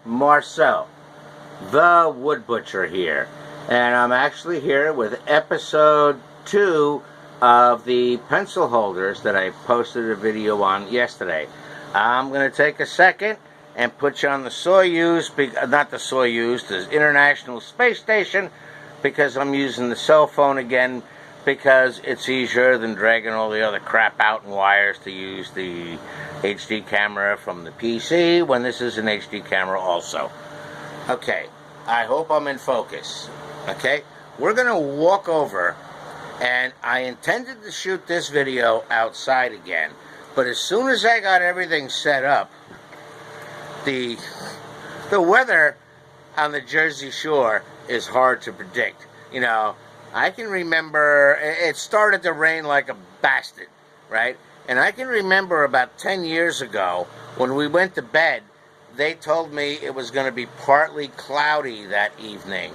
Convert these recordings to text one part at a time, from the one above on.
Marcel, the Wood Butcher here, and I'm actually here with episode 2 of the pencil holders that I posted a video on yesterday. I'm going to take a second and put you on the Soyuz, not the Soyuz, the International Space Station, because I'm using the cell phone again, because it's easier than dragging all the other crap out in wires to use the HD camera from the PC when this is an HD camera also. Okay, I hope I'm in focus. Okay, we're going to walk over, and I intended to shoot this video outside again, but as soon as I got everything set up, the weather on the Jersey Shore is hard to predict. You know, I can remember it started to rain like a bastard, right? And I can remember about 10 years ago when we went to bed, they told me it was going to be partly cloudy that evening.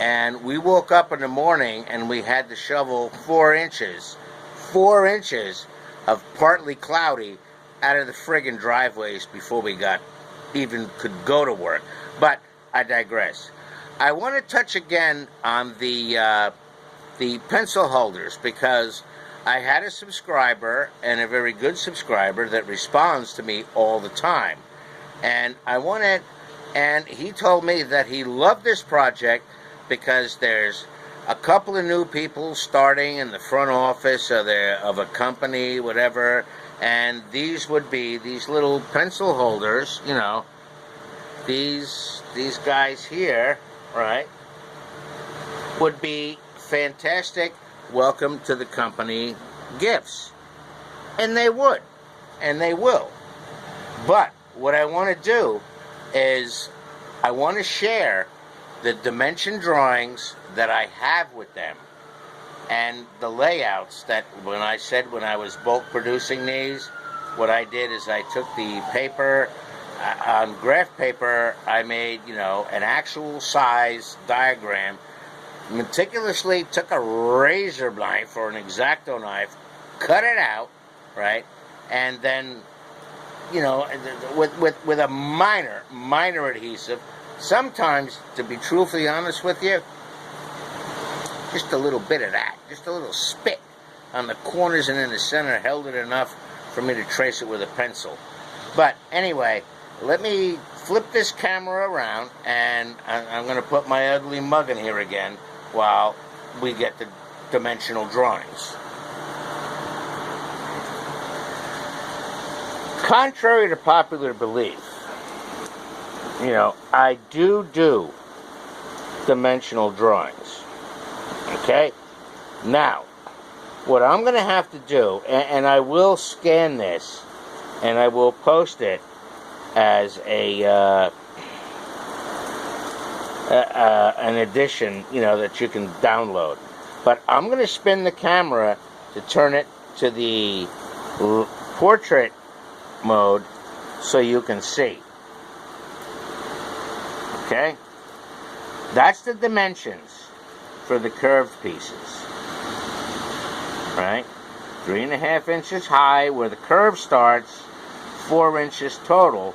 And we woke up in the morning and we had to shovel 4 inches of partly cloudy out of the friggin' driveways before we could go to work. But I digress. I want to touch again on the pencil holders, because I had a subscriber, and a very good subscriber, that responds to me all the time. And he told me that he loved this project because there's a couple of new people starting in the front office of a company, whatever, and these would be these little pencil holders, you know, these guys here, right, would be fantastic welcome to the company gifts. And they would, and they will. But what I want to do is I want to share the dimension drawings that I have with them and the layouts that when I was bulk producing these, what I did is I took the paper, on graph paper, I made, you know, an actual size diagram, meticulously took a razor knife or an X-Acto knife, cut it out, right, and then, you know, with a minor adhesive. Sometimes, to be truthfully honest with you, just a little bit of that, just a little spit on the corners and in the center held it enough for me to trace it with a pencil. But anyway, let me flip this camera around, and I'm going to put my ugly mug in here again while we get the dimensional drawings. Contrary to popular belief, you know, I do dimensional drawings. Okay? Now, what I'm going to have to do, and I will scan this, and I will post it as an edition, you know, that you can download. But I'm going to spin the camera to turn it to the portrait mode so you can see. Okay? That's the dimensions for the curved pieces. Right? 3.5 inches high where the curve starts, 4 inches total,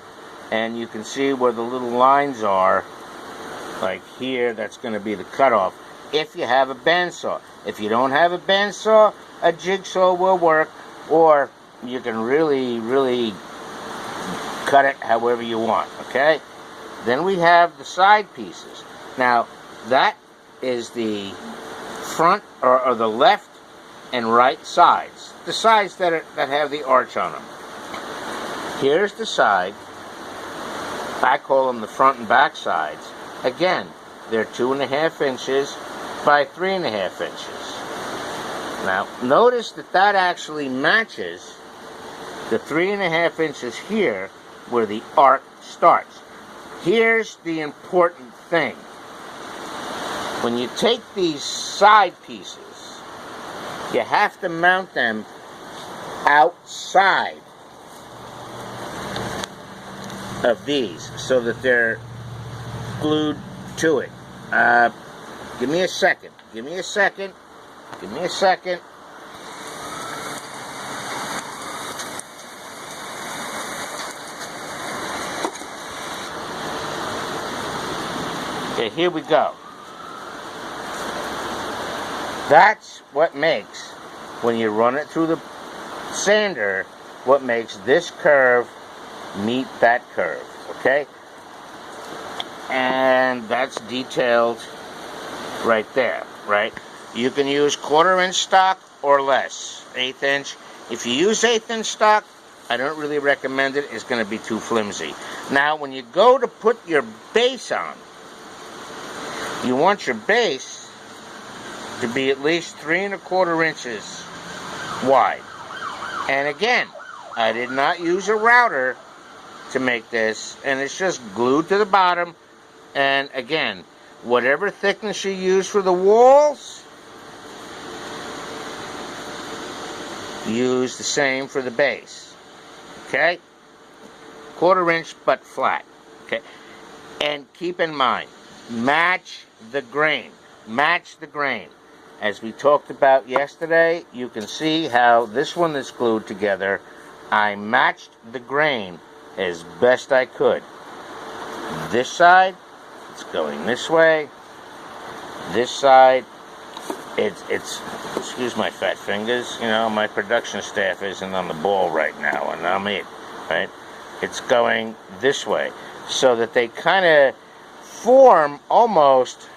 and you can see where the little lines are, like here. That's going to be the cutoff if you have a bandsaw. If you don't have a bandsaw, a jigsaw will work, or you can really cut it however you want. Okay? Then we have the side pieces. Now, that is the front or the left and right sides, the sides that have the arch on them. Here's the side. I call them the front and back sides. Again, they're 2.5 inches by 3.5 inches. Now, notice that actually matches the 3.5 inches here where the arc starts. Here's the important thing. When you take these side pieces, you have to mount them outside of these so that they're glued to it. Give me a second. Okay, here we go. That's what makes, when you run it through the sander, what makes this curve meet that curve, okay? And that's detailed right there, right? You can use 1/4 inch stock or less, 1/8 inch. If you use 1/8 inch stock, I don't really recommend it. It's going to be too flimsy. Now, when you go to put your base on, you want your base to be at least 3 1/4 inches wide. And again, I did not use a router to make this, and it's just glued to the bottom. And again, whatever thickness you use for the walls, use the same for the base. Okay? 1/4 inch but flat. Okay? And keep in mind, match the grain. Match the grain. As we talked about yesterday, you can see how this one that's glued together, I matched the grain as best I could. This side, it's going this way. This side, it's excuse my fat fingers, you know, my production staff isn't on the ball right now, and I'm it, right? It's going this way, so that they kind of form almost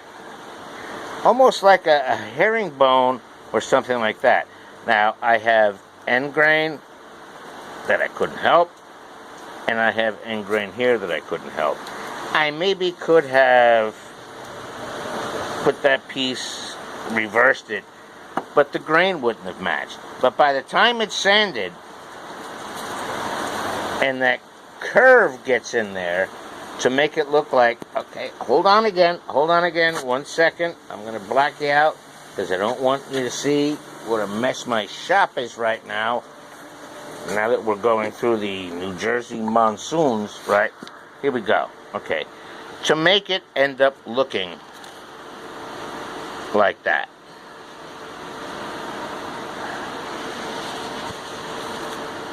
like a herringbone or something like that. Now, I have end grain that I couldn't help, and I have end grain here that I couldn't help. I maybe could have put that piece, reversed it, but the grain wouldn't have matched. But by the time it's sanded, and that curve gets in there, to make it look like, okay, hold on again, 1 second. I'm going to black you out because I don't want you to see what a mess my shop is right now. Now that we're going through the New Jersey monsoons, right? Here we go. Okay. To make it end up looking like that.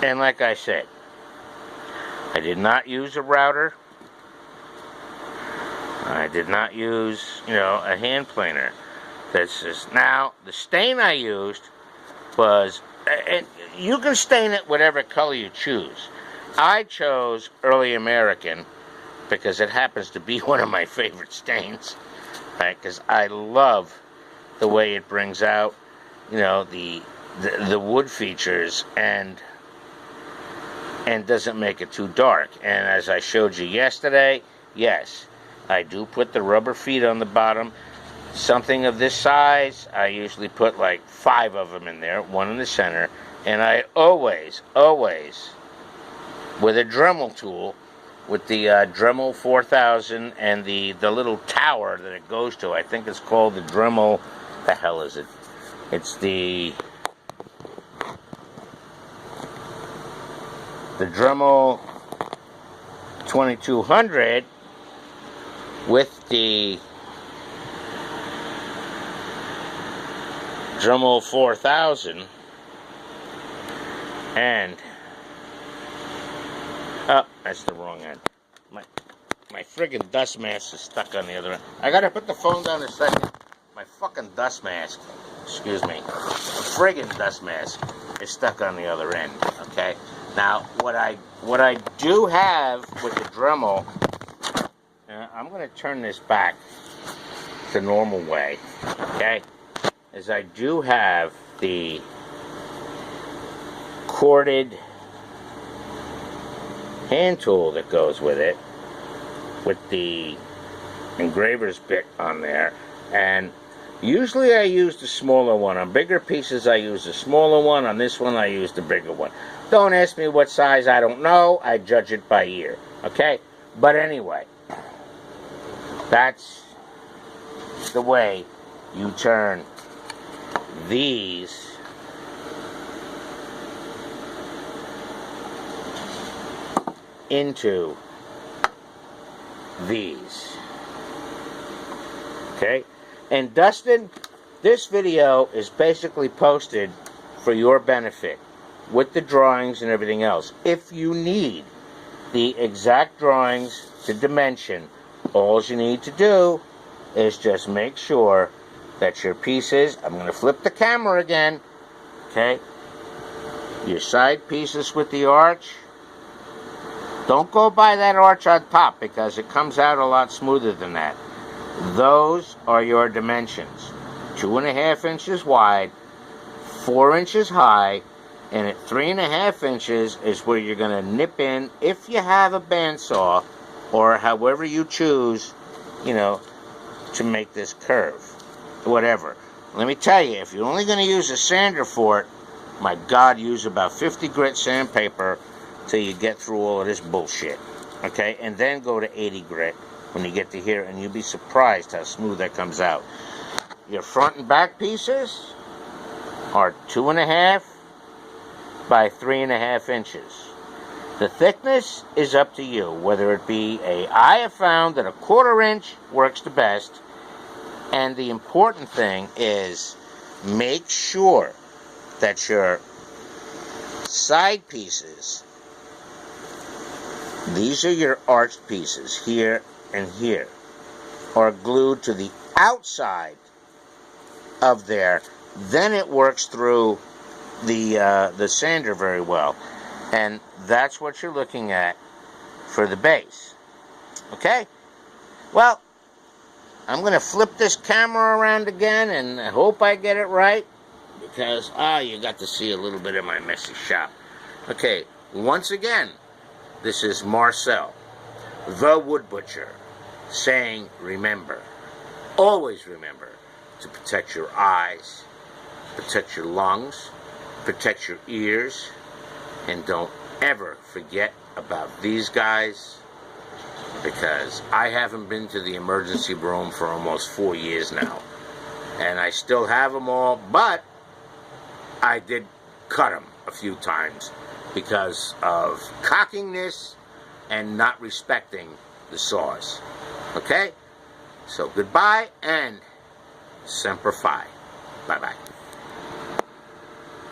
And like I said, I did not use a router. I did not use, a hand planer. That's just, now, the stain I used was, and you can stain it whatever color you choose. I chose Early American because it happens to be one of my favorite stains, right? Because I love the way it brings out, the wood features and doesn't make it too dark. And as I showed you yesterday, yes, I do put the rubber feet on the bottom. Something of this size, I usually put like 5 of them in there, 1 in the center. And I always, with a Dremel tool, with the Dremel 4000 and the little tower that it goes to, I think it's called the Dremel, the hell is it? It's the Dremel 2200 with the Dremel 4000 and that's the wrong end. My friggin' dust mask is stuck on the other end. I gotta put the phone down a second. My fucking dust mask, excuse me, the friggin' dust mask is stuck on the other end. Okay. Now, what I do have with the Dremel, I'm going to turn this back the normal way, okay, is I do have the corded hand tool that goes with it, with the engraver's bit on there, and usually I use the smaller one. On bigger pieces I use the smaller one, on this one I use the bigger one. Don't ask me what size, I don't know. I judge it by ear. Okay? But anyway, that's the way you turn these into these. Okay? And Dustin, this video is basically posted for your benefit, with the drawings and everything else. If you need the exact drawings, the dimension, all you need to do is just make sure that your pieces, I'm going to flip the camera again, okay, your side pieces with the arch, don't go by that arch on top because it comes out a lot smoother than that. Those are your dimensions. 2.5 inches wide, 4 inches high, and at 3.5 inches is where you're going to nip in if you have a bandsaw or however you choose, to make this curve. Whatever. Let me tell you, if you're only going to use a sander for it, my God, use about 50 grit sandpaper till you get through all of this bullshit. Okay? And then go to 80 grit when you get to here, and you'll be surprised how smooth that comes out. Your front and back pieces are 2.5 by 3.5 inches. The thickness is up to you, whether it be I have found that a 1/4 inch works the best, and the important thing is make sure that your side pieces, these are your arched pieces, here and here, are glued to the outside of there. Then it works through the sander very well. And that's what you're looking at for the base. Okay? Well, I'm going to flip this camera around again, and I hope I get it right, because, you got to see a little bit of my messy shop. Okay, once again, this is Marcel, the Wood Butcher, saying, remember, always remember to protect your eyes, protect your lungs, protect your ears, and don't ever forget about these guys, because I haven't been to the emergency room for almost 4 years now. And I still have them all, but I did cut them a few times because of cockiness and not respecting the saws. Okay? So goodbye and Semper Fi. Bye-bye.